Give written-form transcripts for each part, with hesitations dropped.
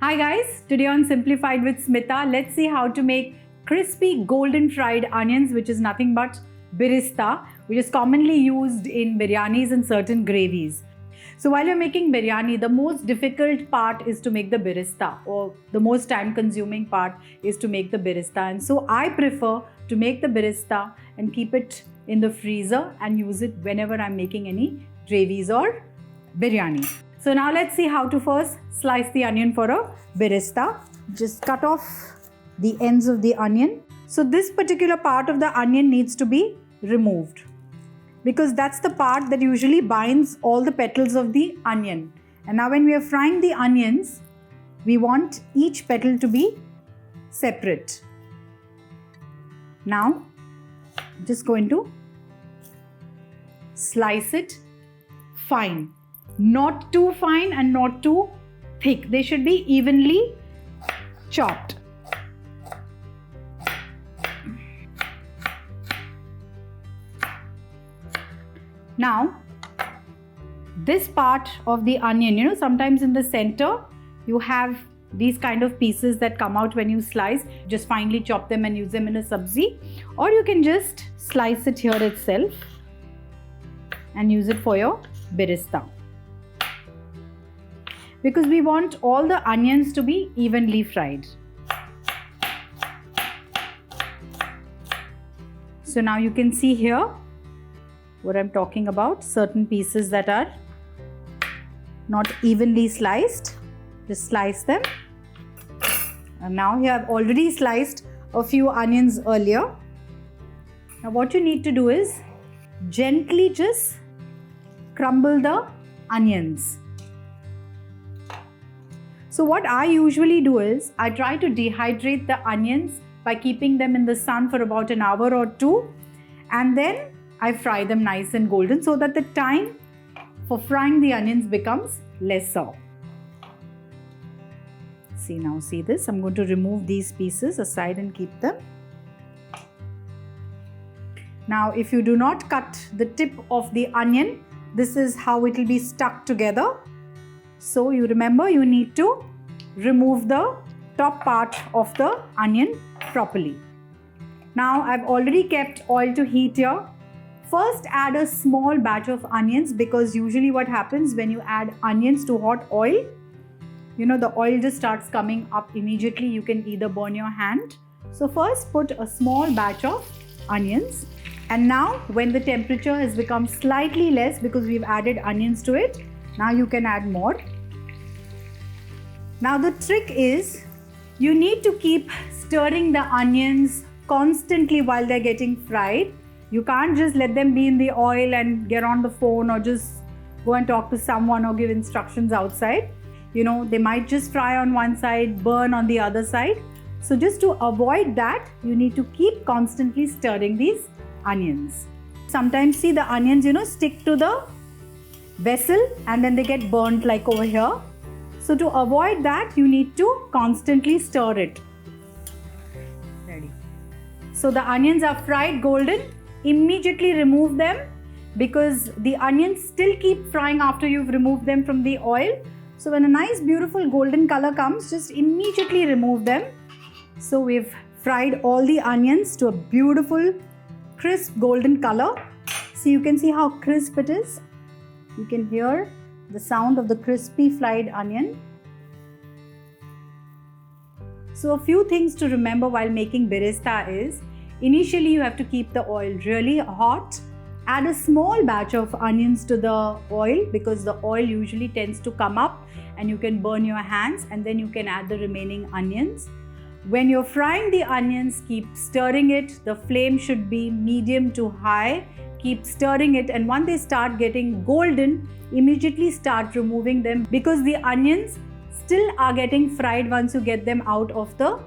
Hi guys, today on Simplified with Smita, let's see how to make crispy golden fried onions, which is nothing but Birista, which is commonly used in biryanis and certain gravies. So while you're making biryani, the most difficult part is to make the Birista, or the most time consuming part is to make the Birista. And so I prefer to make the Birista and keep it in the freezer and use it whenever I'm making any gravies or biryani. So now let's see how to first slice the onion for a Birista. Just cut off the ends of the onion. So this particular part of the onion needs to be removed because that's the part that usually binds all the petals of the onion. And now when we are frying the onions, we want each petal to be separate. Now, I'm just going to slice it fine. Not too fine and not too thick. They should be evenly chopped. Now, this part of the onion, sometimes in the center, you have these kind of pieces that come out when you slice. Just finely chop them and use them in a sabzi. Or you can just slice it here itself and use it for your Birista. Because we want all the onions to be evenly fried. So now you can see here what I'm talking about, certain pieces that are not evenly sliced. Just slice them. And now here I've already sliced a few onions earlier. Now what you need to do is gently just crumble the onions. So what I usually do is, I try to dehydrate the onions by keeping them in the sun for about an hour or two, and then I fry them nice and golden so that the time for frying the onions becomes lesser. See this? I'm going to remove these pieces aside and keep them. Now if you do not cut the tip of the onion, this is how it will be stuck together. So you remember, you need to remove the top part of the onion properly. Now I've already kept oil to heat here. First add a small batch of onions, because usually what happens when you add onions to hot oil, the oil just starts coming up immediately. You can either burn your hand. So first put a small batch of onions. And now when the temperature has become slightly less because we've added onions to it, now you can add more. Now the trick is, you need to keep stirring the onions constantly while they're getting fried. You can't just let them be in the oil and get on the phone or just go and talk to someone or give instructions outside. They might just fry on one side, burn on the other side. So just to avoid that, you need to keep constantly stirring these onions. Sometimes see the onions, stick to the vessel and then they get burnt like over here. So to avoid that, you need to constantly stir it. Ready. So the onions are fried golden. Immediately remove them, because the onions still keep frying after you've removed them from the oil. So when a nice beautiful golden color comes, just immediately remove them. So we've fried all the onions to a beautiful crisp golden color. So you can see how crisp it is. You can hear the sound of the crispy fried onion. So a few things to remember while making Birista is, initially you have to keep the oil really hot. Add a small batch of onions to the oil, because the oil usually tends to come up and you can burn your hands, and then you can add the remaining onions. When you're frying the onions, keep stirring it. The flame should be medium to high. Keep stirring it, and once they start getting golden, immediately start removing them, because the onions still are getting fried once you get them out of the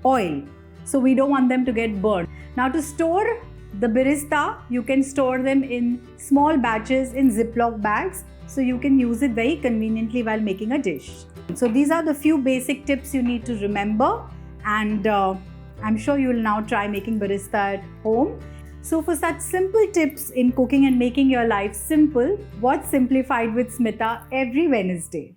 oil. So we don't want them to get burned. Now to store the Birista, you can store them in small batches in Ziploc bags, so you can use it very conveniently while making a dish. So these are the few basic tips you need to remember, and I'm sure you will now try making Birista at home. So for such simple tips in cooking and making your life simple, watch Simplified with Smita every Wednesday.